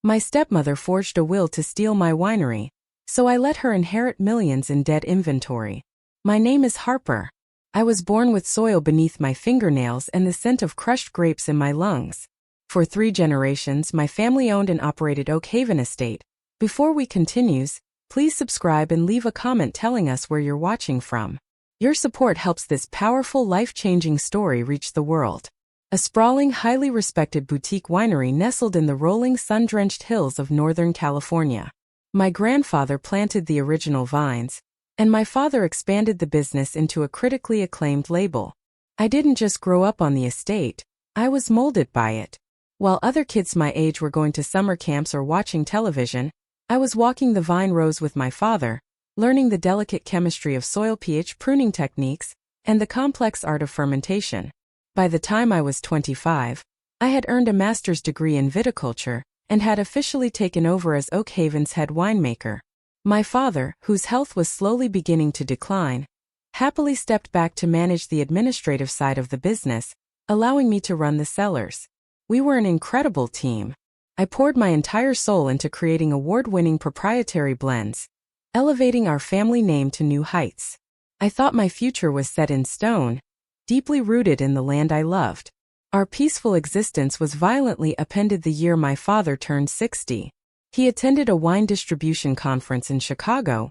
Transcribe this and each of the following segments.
My stepmother forged a will to steal my winery, so I let her inherit millions in dead inventory. My name is Harper. I was born with soil beneath my fingernails and the scent of crushed grapes in my lungs. For 3 generations, my family owned and operated Oak Haven Estate. Before we continues, please subscribe and leave a comment telling us where you're watching from. Your support helps this powerful, life-changing story reach the world. A sprawling, highly respected boutique winery nestled in the rolling, sun-drenched hills of Northern California. My grandfather planted the original vines, and my father expanded the business into a critically acclaimed label. I didn't just grow up on the estate, I was molded by it. While other kids my age were going to summer camps or watching television, I was walking the vine rows with my father, learning the delicate chemistry of soil pH pruning techniques and the complex art of fermentation. By the time I was 25, I had earned a master's degree in viticulture and had officially taken over as Oak Haven's head winemaker. My father, whose health was slowly beginning to decline, happily stepped back to manage the administrative side of the business, allowing me to run the cellars. We were an incredible team. I poured my entire soul into creating award-winning proprietary blends, elevating our family name to new heights. I thought my future was set in stone, deeply rooted in the land I loved. Our peaceful existence was violently upended the year my father turned 60. He attended a wine distribution conference in Chicago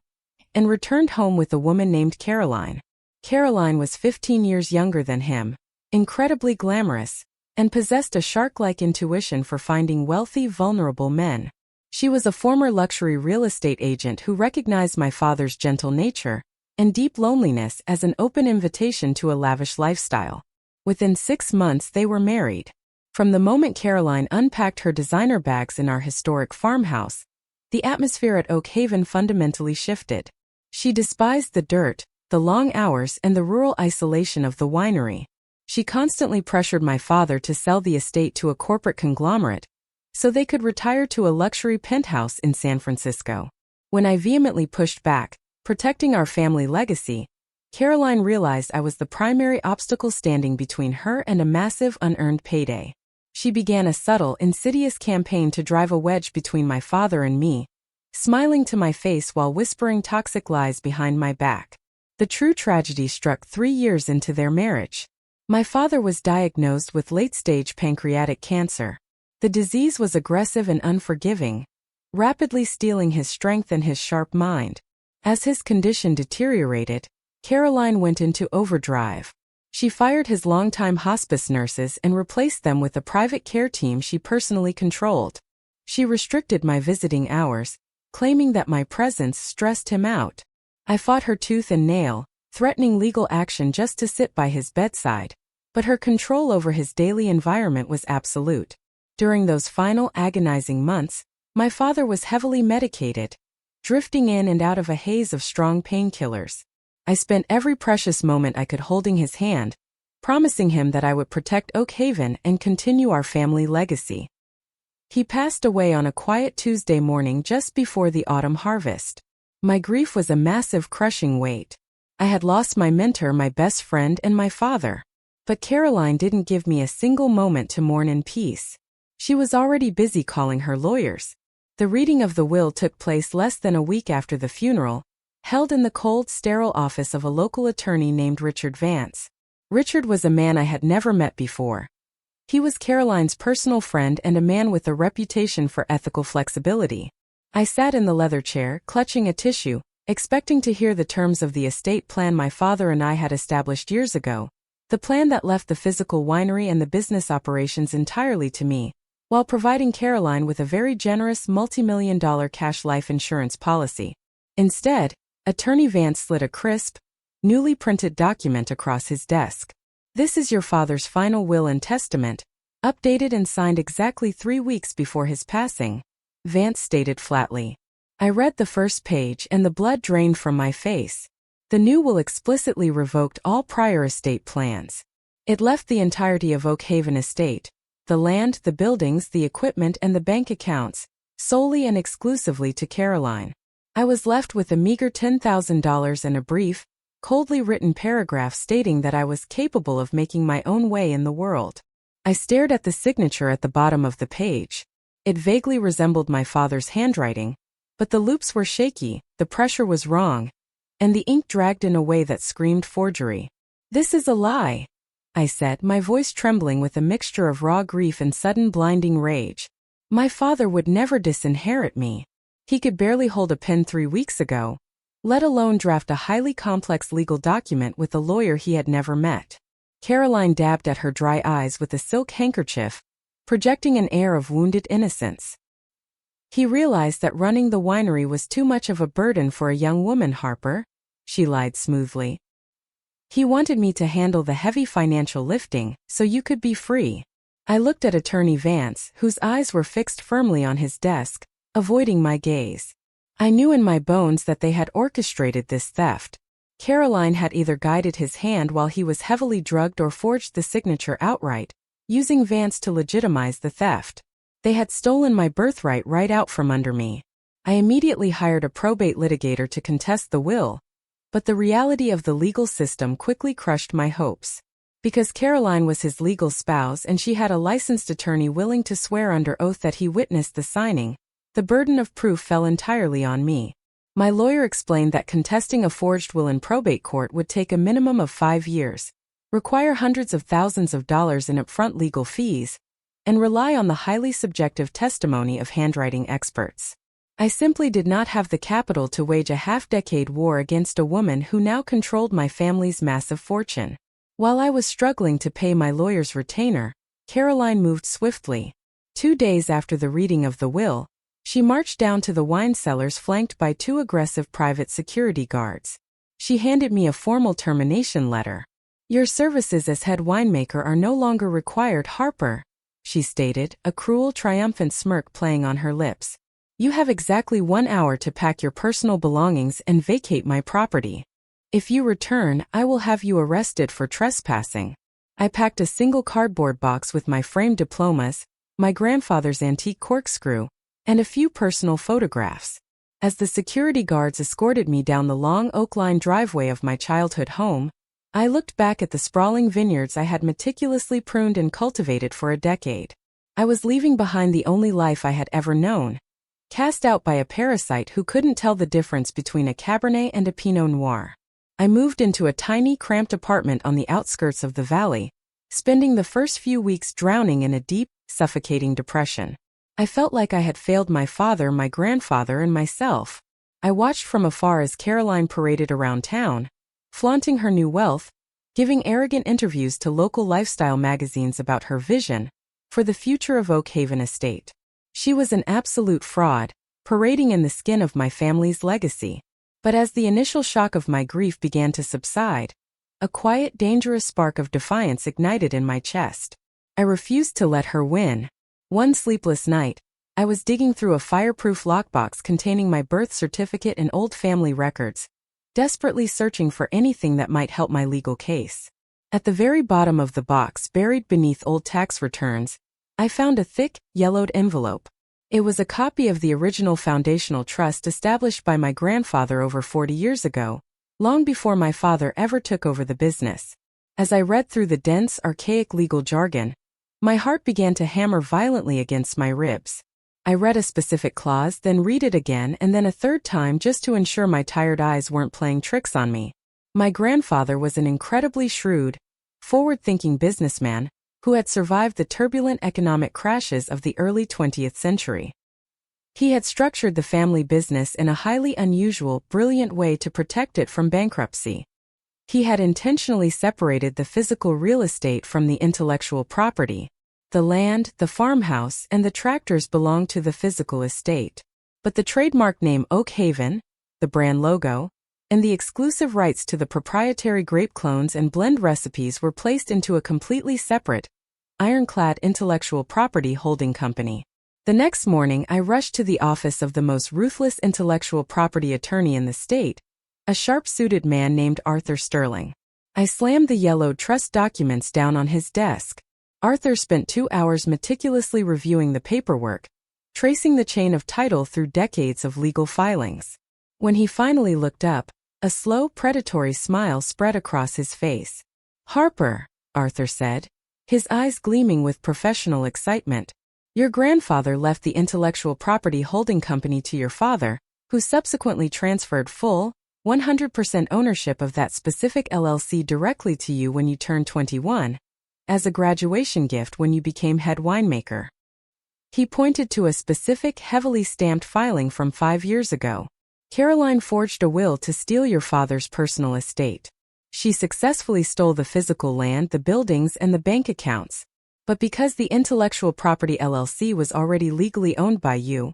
and returned home with a woman named Caroline. Caroline was 15 years younger than him, incredibly glamorous, and possessed a shark-like intuition for finding wealthy, vulnerable men. She was a former luxury real estate agent who recognized my father's gentle nature and deep loneliness as an open invitation to a lavish lifestyle. Within 6 months they were married. From the moment Caroline unpacked her designer bags in our historic farmhouse, the atmosphere at Oak Haven fundamentally shifted. She despised the dirt, the long hours, and the rural isolation of the winery. She constantly pressured my father to sell the estate to a corporate conglomerate so they could retire to a luxury penthouse in San Francisco. When I vehemently pushed back, protecting our family legacy, Caroline realized I was the primary obstacle standing between her and a massive unearned payday. She began a subtle, insidious campaign to drive a wedge between my father and me, smiling to my face while whispering toxic lies behind my back. The true tragedy struck 3 years into their marriage. My father was diagnosed with late-stage pancreatic cancer. The disease was aggressive and unforgiving, rapidly stealing his strength and his sharp mind. As his condition deteriorated, Caroline went into overdrive. She fired his longtime hospice nurses and replaced them with a private care team she personally controlled. She restricted my visiting hours, claiming that my presence stressed him out. I fought her tooth and nail, threatening legal action just to sit by his bedside, but her control over his daily environment was absolute. During those final agonizing months, my father was heavily medicated, drifting in and out of a haze of strong painkillers. I spent every precious moment I could holding his hand, promising him that I would protect Oak Haven and continue our family legacy. He passed away on a quiet Tuesday morning just before the autumn harvest. My grief was a massive, crushing weight. I had lost my mentor, my best friend, and my father. But Caroline didn't give me a single moment to mourn in peace. She was already busy calling her lawyers. The reading of the will took place less than a week after the funeral, held in the cold, sterile office of a local attorney named Richard Vance. Richard was a man I had never met before. He was Caroline's personal friend and a man with a reputation for ethical flexibility. I sat in the leather chair, clutching a tissue, expecting to hear the terms of the estate plan my father and I had established years ago, the plan that left the physical winery and the business operations entirely to me, while providing Caroline with a very generous multimillion-dollar cash life insurance policy. Instead, Attorney Vance slid a crisp, newly printed document across his desk. "This is your father's final will and testament, updated and signed exactly 3 weeks before his passing," Vance stated flatly. I read the first page and the blood drained from my face. The new will explicitly revoked all prior estate plans. It left the entirety of Oak Haven Estate, the land, the buildings, the equipment, and the bank accounts, solely and exclusively to Caroline. I was left with a meager $10,000 and a brief, coldly written paragraph stating that I was capable of making my own way in the world. I stared at the signature at the bottom of the page. It vaguely resembled my father's handwriting, but the loops were shaky, the pressure was wrong, and the ink dragged in a way that screamed forgery. "This is a lie," I said, my voice trembling with a mixture of raw grief and sudden blinding rage. My father would never disinherit me. He could barely hold a pen 3 weeks ago, let alone draft a highly complex legal document with a lawyer he had never met. Caroline dabbed at her dry eyes with a silk handkerchief, projecting an air of wounded innocence. "He realized that running the winery was too much of a burden for a young woman, Harper," she lied smoothly. "He wanted me to handle the heavy financial lifting, so you could be free." I looked at Attorney Vance, whose eyes were fixed firmly on his desk, avoiding my gaze. I knew in my bones that they had orchestrated this theft. Caroline had either guided his hand while he was heavily drugged or forged the signature outright, using Vance to legitimize the theft. They had stolen my birthright right out from under me. I immediately hired a probate litigator to contest the will, but the reality of the legal system quickly crushed my hopes. Because Caroline was his legal spouse and she had a licensed attorney willing to swear under oath that he witnessed the signing, the burden of proof fell entirely on me. My lawyer explained that contesting a forged will in probate court would take a minimum of 5 years, require hundreds of thousands of dollars in upfront legal fees, and rely on the highly subjective testimony of handwriting experts. I simply did not have the capital to wage a half-decade war against a woman who now controlled my family's massive fortune. While I was struggling to pay my lawyer's retainer, Caroline moved swiftly. 2 days after the reading of the will, she marched down to the wine cellars flanked by 2 aggressive private security guards. She handed me a formal termination letter. "Your services as head winemaker are no longer required, Harper," she stated, a cruel, triumphant smirk playing on her lips. "You have exactly 1 hour to pack your personal belongings and vacate my property. If you return, I will have you arrested for trespassing." I packed a single cardboard box with my framed diplomas, my grandfather's antique corkscrew, and a few personal photographs. As the security guards escorted me down the long oak-lined driveway of my childhood home, I looked back at the sprawling vineyards I had meticulously pruned and cultivated for a decade. I was leaving behind the only life I had ever known, cast out by a parasite who couldn't tell the difference between a Cabernet and a Pinot Noir. I moved into a tiny, cramped apartment on the outskirts of the valley, spending the first few weeks drowning in a deep, suffocating depression. I felt like I had failed my father, my grandfather, and myself. I watched from afar as Caroline paraded around town, flaunting her new wealth, giving arrogant interviews to local lifestyle magazines about her vision for the future of Oak Haven Estate. She was an absolute fraud, parading in the skin of my family's legacy. But as the initial shock of my grief began to subside, a quiet, dangerous spark of defiance ignited in my chest. I refused to let her win. One sleepless night, I was digging through a fireproof lockbox containing my birth certificate and old family records, desperately searching for anything that might help my legal case. At the very bottom of the box, buried beneath old tax returns, I found a thick, yellowed envelope. It was a copy of the original foundational trust established by my grandfather over 40 years ago, long before my father ever took over the business. As I read through the dense, archaic legal jargon, my heart began to hammer violently against my ribs. I read a specific clause, then read it again and then a third time just to ensure my tired eyes weren't playing tricks on me. My grandfather was an incredibly shrewd, forward-thinking businessman who had survived the turbulent economic crashes of the early 20th century. He had structured the family business in a highly unusual, brilliant way to protect it from bankruptcy. He had intentionally separated the physical real estate from the intellectual property. The land, the farmhouse, and the tractors belonged to the physical estate. But the trademark name Oak Haven, the brand logo, and the exclusive rights to the proprietary grape clones and blend recipes were placed into a completely separate, ironclad intellectual property holding company. The next morning I rushed to the office of the most ruthless intellectual property attorney in the state, a sharp-suited man named Arthur Sterling. I slammed the yellowed trust documents down on his desk. Arthur spent 2 hours meticulously reviewing the paperwork, tracing the chain of title through decades of legal filings. When he finally looked up, a slow, predatory smile spread across his face. "Harper," Arthur said, his eyes gleaming with professional excitement, Your grandfather left the intellectual property holding company to your father, who subsequently transferred full, 100% ownership of that specific LLC directly to you when you turned 21, as a graduation gift when you became head winemaker. He pointed to a specific heavily stamped filing from 5 years ago. Caroline forged a will to steal your father's personal estate. She successfully stole the physical land, the buildings, and the bank accounts. But because the intellectual property LLC was already legally owned by you,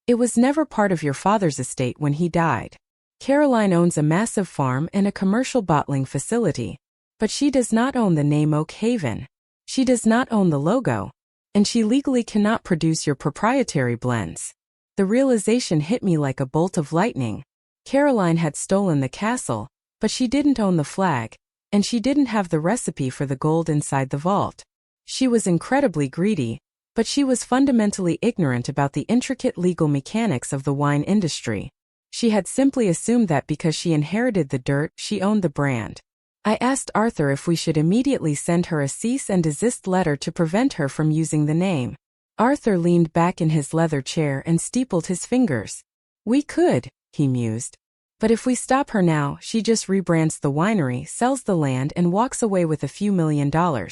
it was never part of your father's estate when he died. Caroline owns a massive farm and a commercial bottling facility, but she does not own the name Oak Haven. She does not own the logo, and she legally cannot produce your proprietary blends. The realization hit me like a bolt of lightning. Caroline had stolen the castle, but she didn't own the flag, and she didn't have the recipe for the gold inside the vault. She was incredibly greedy, but she was fundamentally ignorant about the intricate legal mechanics of the wine industry. She had simply assumed that because she inherited the dirt, she owned the brand. I asked Arthur if we should immediately send her a cease and desist letter to prevent her from using the name. Arthur leaned back in his leather chair and steepled his fingers. We could, he mused. But if we stop her now, she just rebrands the winery, sells the land, and walks away with a few $1 million.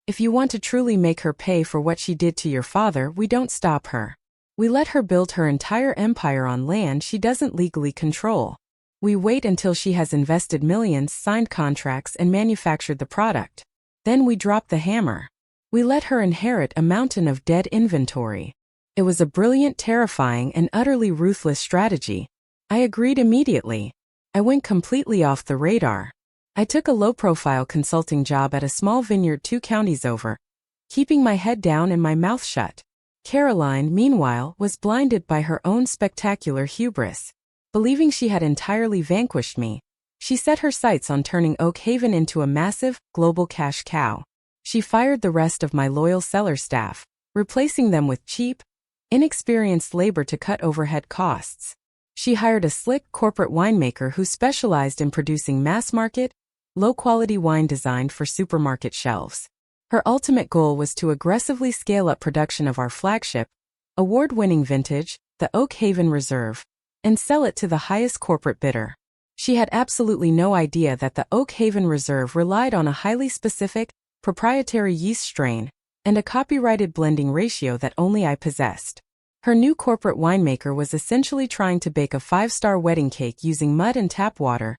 If you want to truly make her pay for what she did to your father, we don't stop her. We let her build her entire empire on land she doesn't legally control. We wait until she has invested millions, signed contracts, and manufactured the product. Then we drop the hammer. We let her inherit a mountain of dead inventory. It was a brilliant, terrifying, and utterly ruthless strategy. I agreed immediately. I went completely off the radar. I took a low-profile consulting job at a small vineyard 2 counties over, keeping my head down and my mouth shut. Caroline, meanwhile, was blinded by her own spectacular hubris. Believing she had entirely vanquished me, she set her sights on turning Oak Haven into a massive, global cash cow. She fired the rest of my loyal cellar staff, replacing them with cheap, inexperienced labor to cut overhead costs. She hired a slick corporate winemaker who specialized in producing mass-market, low-quality wine designed for supermarket shelves. Her ultimate goal was to aggressively scale up production of our flagship, award-winning vintage, the Oak Haven Reserve, and sell it to the highest corporate bidder. She had absolutely no idea that the Oak Haven Reserve relied on a highly specific, proprietary yeast strain and a copyrighted blending ratio that only I possessed. Her new corporate winemaker was essentially trying to bake a 5-star wedding cake using mud and tap water,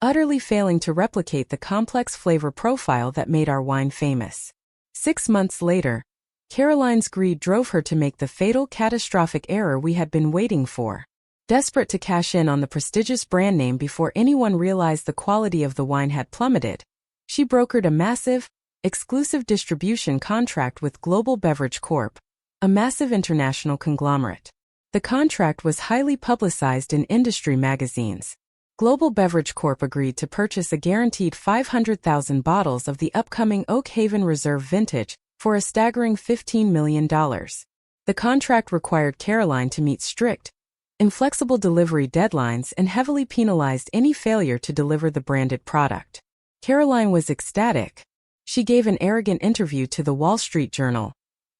utterly failing to replicate the complex flavor profile that made our wine famous. 6 months later, Caroline's greed drove her to make the fatal, catastrophic error we had been waiting for. Desperate to cash in on the prestigious brand name before anyone realized the quality of the wine had plummeted, she brokered a massive, exclusive distribution contract with Global Beverage Corp., a massive international conglomerate. The contract was highly publicized in industry magazines. Global Beverage Corp. agreed to purchase a guaranteed 500,000 bottles of the upcoming Oak Haven Reserve vintage for a staggering $15 million. The contract required Caroline to meet strict, inflexible delivery deadlines and heavily penalized any failure to deliver the branded product. Caroline was ecstatic. She gave an arrogant interview to the Wall Street Journal,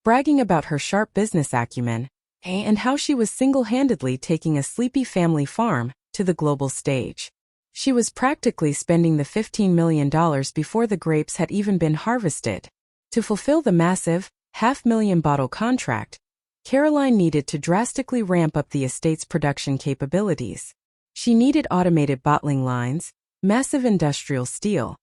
bragging about her sharp business acumen and how she was single-handedly taking a sleepy family farm to the global stage. She was practically spending the $15 million before the grapes had even been harvested. To fulfill the massive, 500,000 bottle contract, Caroline needed to drastically ramp up the estate's production capabilities. She needed automated bottling lines, massive industrial steel,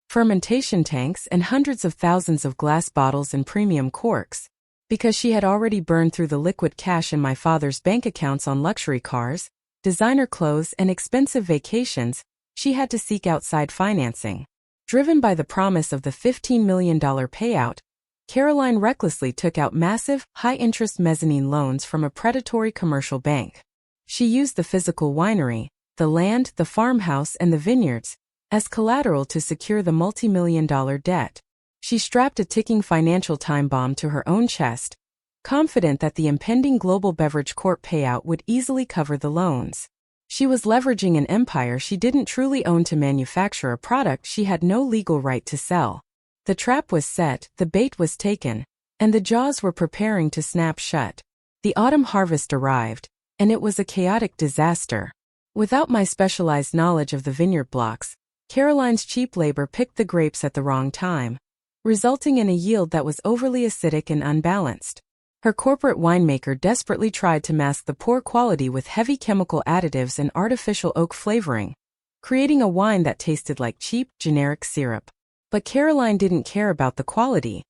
fermentation tanks, and hundreds of thousands of glass bottles and premium corks. Because she had already burned through the liquid cash in my father's bank accounts on luxury cars, designer clothes, and expensive vacations, she had to seek outside financing. Driven by the promise of the $15 million payout, Caroline recklessly took out massive, high-interest mezzanine loans from a predatory commercial bank. She used the physical winery, the land, the farmhouse, and the vineyards as collateral to secure the multimillion-dollar debt. She strapped a ticking financial time bomb to her own chest, confident that the impending Global Beverage Corp payout would easily cover the loans. She was leveraging an empire she didn't truly own to manufacture a product she had no legal right to sell. The trap was set, the bait was taken, and the jaws were preparing to snap shut. The autumn harvest arrived, and it was a chaotic disaster. Without my specialized knowledge of the vineyard blocks, Caroline's cheap labor picked the grapes at the wrong time, resulting in a yield that was overly acidic and unbalanced. Her corporate winemaker desperately tried to mask the poor quality with heavy chemical additives and artificial oak flavoring, creating a wine that tasted like cheap, generic syrup. But Caroline didn't care about the quality.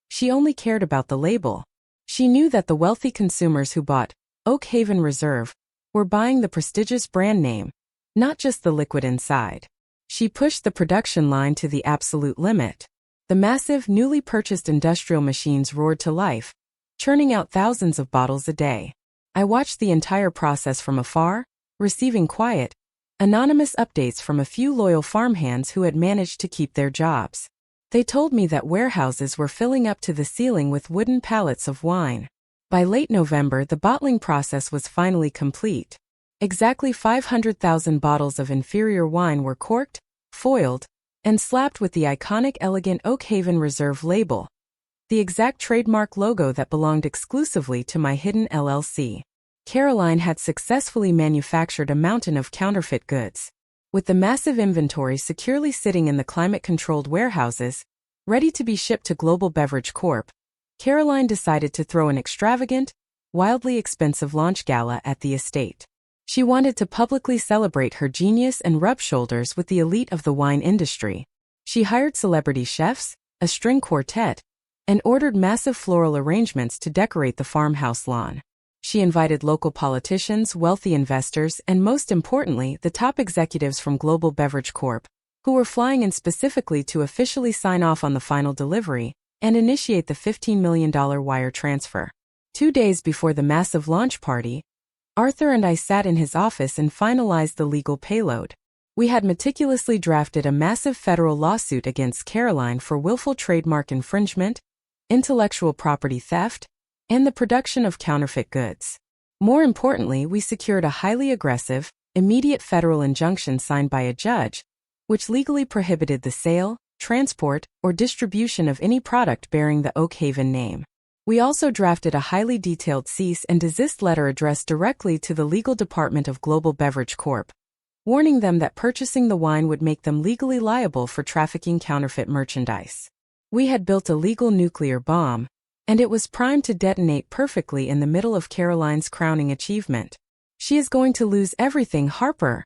She only cared about the label. She knew that the wealthy consumers who bought Oak Haven Reserve were buying the prestigious brand name, not just the liquid inside. She pushed the production line to the absolute limit. The massive, newly purchased industrial machines roared to life, churning out thousands of bottles a day. I watched the entire process from afar, receiving quiet, anonymous updates from a few loyal farmhands who had managed to keep their jobs. They told me that warehouses were filling up to the ceiling with wooden pallets of wine. By late November, the bottling process was finally complete. Exactly 500,000 bottles of inferior wine were corked, foiled, and slapped with the iconic elegant Oak Haven Reserve label, the exact trademark logo that belonged exclusively to my hidden LLC. Caroline had successfully manufactured a mountain of counterfeit goods. With the massive inventory securely sitting in the climate-controlled warehouses, ready to be shipped to Global Beverage Corp., Caroline decided to throw an extravagant, wildly expensive launch gala at the estate. She wanted to publicly celebrate her genius and rub shoulders with the elite of the wine industry. She hired celebrity chefs, a string quartet, and ordered massive floral arrangements to decorate the farmhouse lawn. She invited local politicians, wealthy investors, and most importantly, the top executives from Global Beverage Corp., who were flying in specifically to officially sign off on the final delivery and initiate the $15 million wire transfer. 2 days before the massive launch party, Arthur and I sat in his office and finalized the legal payload. We had meticulously drafted a massive federal lawsuit against Caroline for willful trademark infringement, intellectual property theft, and the production of counterfeit goods. More importantly, we secured a highly aggressive, immediate federal injunction signed by a judge, which legally prohibited the sale, transport, or distribution of any product bearing the Oak Haven name. We also drafted a highly detailed cease and desist letter addressed directly to the legal department of Global Beverage Corp., warning them that purchasing the wine would make them legally liable for trafficking counterfeit merchandise. We had built a legal nuclear bomb, and it was primed to detonate perfectly in the middle of Caroline's crowning achievement. "She is going to lose everything, Harper,"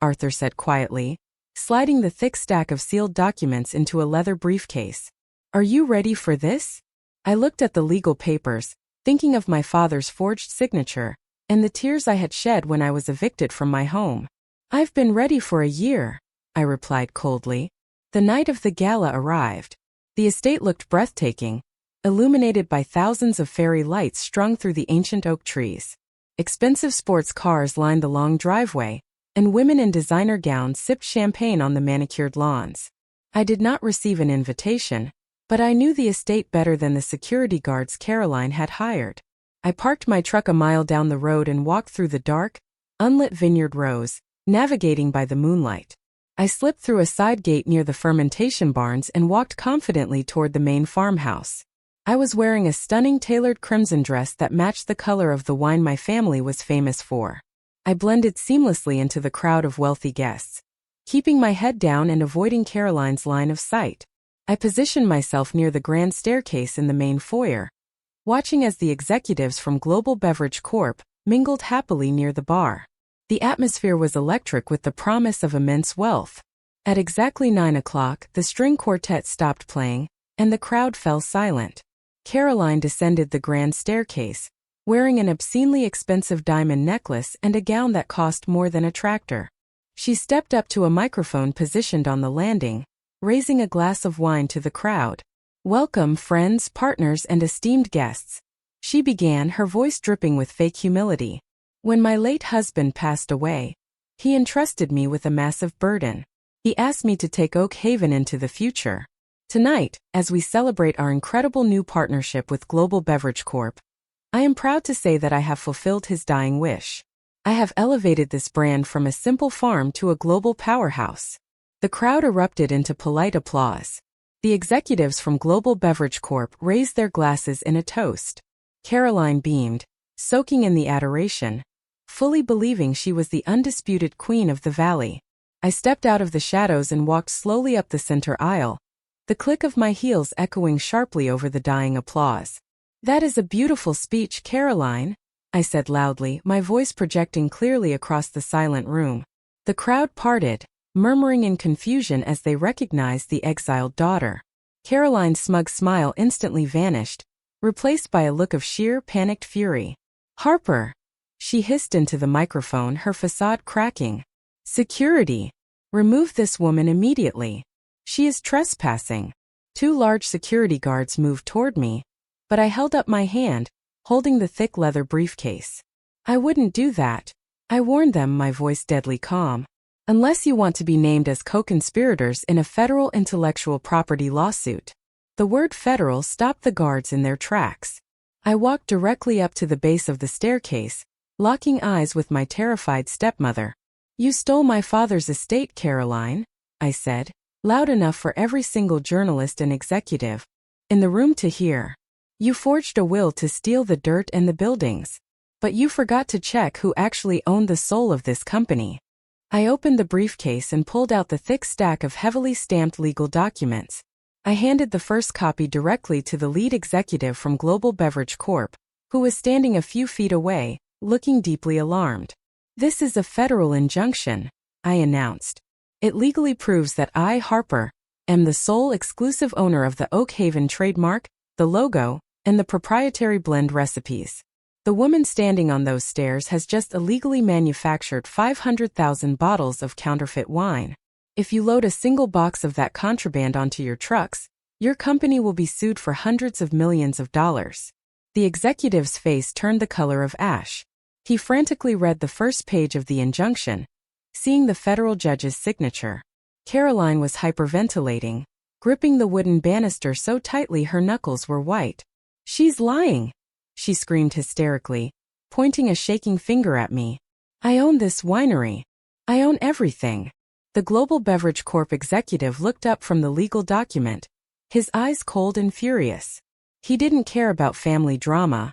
Arthur said quietly, sliding the thick stack of sealed documents into a leather briefcase. "Are you ready for this?" I looked at the legal papers, thinking of my father's forged signature, and the tears I had shed when I was evicted from my home. "I've been ready for a year," I replied coldly. The night of the gala arrived. The estate looked breathtaking, illuminated by thousands of fairy lights strung through the ancient oak trees. Expensive sports cars lined the long driveway, and women in designer gowns sipped champagne on the manicured lawns. I did not receive an invitation, but I knew the estate better than the security guards Caroline had hired. I parked my truck a mile down the road and walked through the dark, unlit vineyard rows, navigating by the moonlight. I slipped through a side gate near the fermentation barns and walked confidently toward the main farmhouse. I was wearing a stunning tailored crimson dress that matched the color of the wine my family was famous for. I blended seamlessly into the crowd of wealthy guests, keeping my head down and avoiding Caroline's line of sight. I positioned myself near the grand staircase in the main foyer, watching as the executives from Global Beverage Corp. Mingled happily near the bar. The atmosphere was electric with the promise of immense wealth. At exactly 9 o'clock, the string quartet stopped playing, and the crowd fell silent. Caroline descended the grand staircase, wearing an obscenely expensive diamond necklace and a gown that cost more than a tractor. She stepped up to a microphone positioned on the landing, raising a glass of wine to the crowd. "Welcome, friends, partners, and esteemed guests," she began, her voice dripping with fake humility. "When my late husband passed away, he entrusted me with a massive burden. He asked me to take Oak Haven into the future. Tonight, as we celebrate our incredible new partnership with Global Beverage Corp., I am proud to say that I have fulfilled his dying wish. I have elevated this brand from a simple farm to a global powerhouse." The crowd erupted into polite applause. The executives from Global Beverage Corp raised their glasses in a toast. Caroline beamed, soaking in the adoration, fully believing she was the undisputed queen of the valley. I stepped out of the shadows and walked slowly up the center aisle, the click of my heels echoing sharply over the dying applause. "That is a beautiful speech, Caroline," I said loudly, my voice projecting clearly across the silent room. The crowd parted, murmuring in confusion as they recognized the exiled daughter. Caroline's smug smile instantly vanished, replaced by a look of sheer, panicked fury. "Harper!" she hissed into the microphone, her facade cracking. "Security! Remove this woman immediately. She is trespassing." 2 large security guards moved toward me, but I held up my hand, holding the thick leather briefcase. "I wouldn't do that," I warned them, my voice deadly calm. "Unless you want to be named as co-conspirators in a federal intellectual property lawsuit." The word federal stopped the guards in their tracks. I walked directly up to the base of the staircase, locking eyes with my terrified stepmother. "You stole my father's estate, Caroline," I said, loud enough for every single journalist and executive in the room to hear. "You forged a will to steal the dirt and the buildings. But you forgot to check who actually owned the soul of this company." I opened the briefcase and pulled out the thick stack of heavily stamped legal documents. I handed the first copy directly to the lead executive from Global Beverage Corp, who was standing a few feet away, looking deeply alarmed. "This is a federal injunction," I announced. "It legally proves that I, Harper, am the sole exclusive owner of the Oak Haven trademark, the logo, and the proprietary blend recipes. The woman standing on those stairs has just illegally manufactured 500,000 bottles of counterfeit wine. If you load a single box of that contraband onto your trucks, your company will be sued for hundreds of millions of dollars." The executive's face turned the color of ash. He frantically read the first page of the injunction, seeing the federal judge's signature. Caroline was hyperventilating, gripping the wooden banister so tightly her knuckles were white. "She's lying!" she screamed hysterically, pointing a shaking finger at me. "I own this winery. I own everything." The Global Beverage Corp executive looked up from the legal document, his eyes cold and furious. He didn't care about family drama.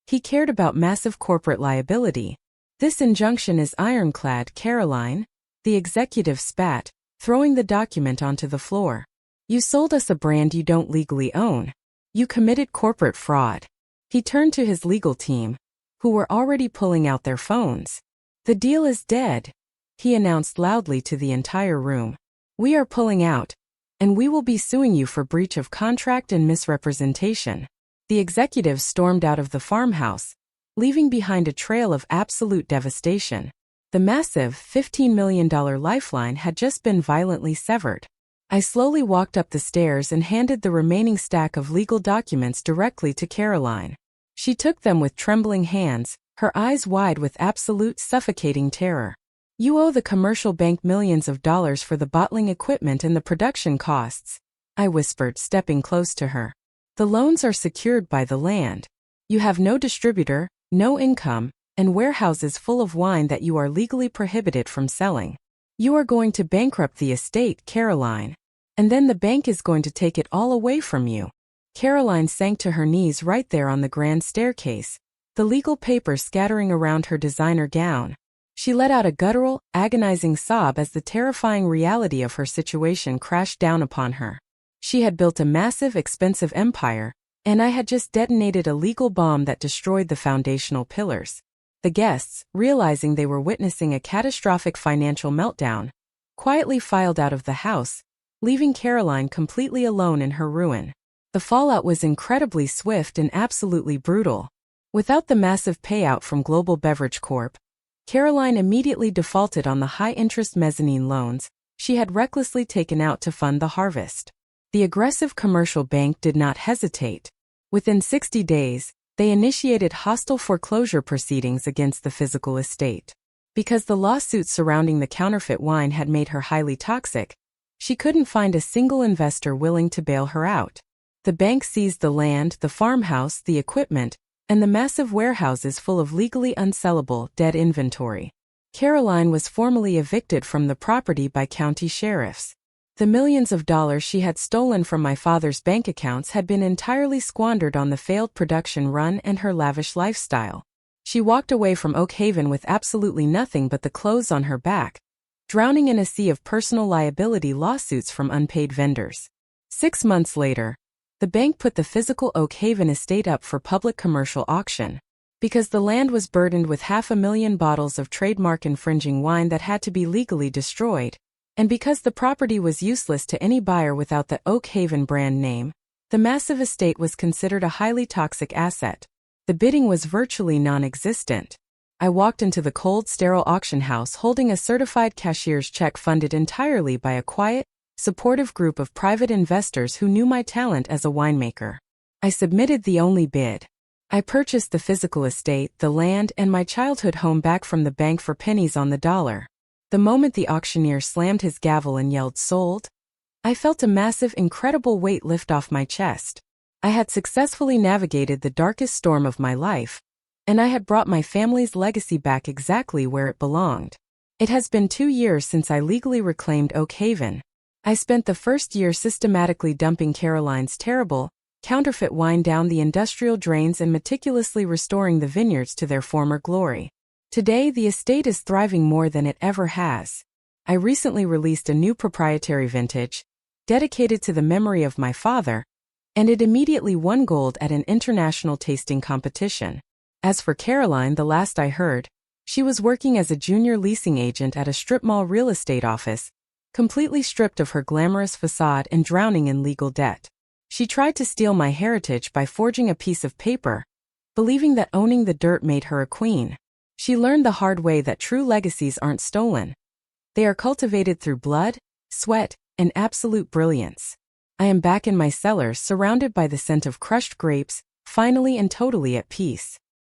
He cared about massive corporate liability. "This injunction is ironclad, Caroline," the executive spat, throwing the document onto the floor. "You sold us a brand you don't legally own. You committed corporate fraud." He turned to his legal team, who were already pulling out their phones. "The deal is dead," he announced loudly to the entire room. "We are pulling out, and we will be suing you for breach of contract and misrepresentation." The executives stormed out of the farmhouse, leaving behind a trail of absolute devastation. The massive $15 million lifeline had just been violently severed. I slowly walked up the stairs and handed the remaining stack of legal documents directly to Caroline. She took them with trembling hands, her eyes wide with absolute suffocating terror. "You owe the commercial bank millions of dollars for the bottling equipment and the production costs," I whispered, stepping close to her. "The loans are secured by the land. You have no distributor, no income, and warehouses full of wine that you are legally prohibited from selling. You are going to bankrupt the estate, Caroline. And then the bank is going to take it all away from you." Caroline sank to her knees right there on the grand staircase, the legal papers scattering around her designer gown. She let out a guttural, agonizing sob as the terrifying reality of her situation crashed down upon her. She had built a massive, expensive empire, and I had just detonated a legal bomb that destroyed the foundational pillars. The guests, realizing they were witnessing a catastrophic financial meltdown, quietly filed out of the house, leaving Caroline completely alone in her ruin. The fallout was incredibly swift and absolutely brutal. Without the massive payout from Global Beverage Corp, Caroline immediately defaulted on the high-interest mezzanine loans she had recklessly taken out to fund the harvest. The aggressive commercial bank did not hesitate. Within 60 days, they initiated hostile foreclosure proceedings against the physical estate. Because the lawsuits surrounding the counterfeit wine had made her highly toxic, she couldn't find a single investor willing to bail her out. The bank seized the land, the farmhouse, the equipment, and the massive warehouses full of legally unsellable, dead inventory. Caroline was formally evicted from the property by county sheriffs. The millions of dollars she had stolen from my father's bank accounts had been entirely squandered on the failed production run and her lavish lifestyle. She walked away from Oak Haven with absolutely nothing but the clothes on her back, drowning in a sea of personal liability lawsuits from unpaid vendors. 6 months later, the bank put the physical Oak Haven estate up for public commercial auction. Because the land was burdened with 500,000 bottles of trademark-infringing wine that had to be legally destroyed, and because the property was useless to any buyer without the Oak Haven brand name, the massive estate was considered a highly toxic asset. The bidding was virtually non-existent. I walked into the cold, sterile auction house holding a certified cashier's check funded entirely by a quiet, supportive group of private investors who knew my talent as a winemaker. I submitted the only bid. I purchased the physical estate, the land, and my childhood home back from the bank for pennies on the dollar. The moment the auctioneer slammed his gavel and yelled "sold," I felt a massive, incredible weight lift off my chest. I had successfully navigated the darkest storm of my life, and I had brought my family's legacy back exactly where it belonged. It has been 2 years since I legally reclaimed Oak Haven. I spent the first year systematically dumping Caroline's terrible, counterfeit wine down the industrial drains and meticulously restoring the vineyards to their former glory. Today, the estate is thriving more than it ever has. I recently released a new proprietary vintage, dedicated to the memory of my father, and it immediately won gold at an international tasting competition. As for Caroline, the last I heard, she was working as a junior leasing agent at a strip mall real estate office, completely stripped of her glamorous facade and drowning in legal debt. She tried to steal my heritage by forging a piece of paper, believing that owning the dirt made her a queen. She learned the hard way that true legacies aren't stolen. They are cultivated through blood, sweat, and absolute brilliance. I am back in my cellars, surrounded by the scent of crushed grapes, finally and totally at peace.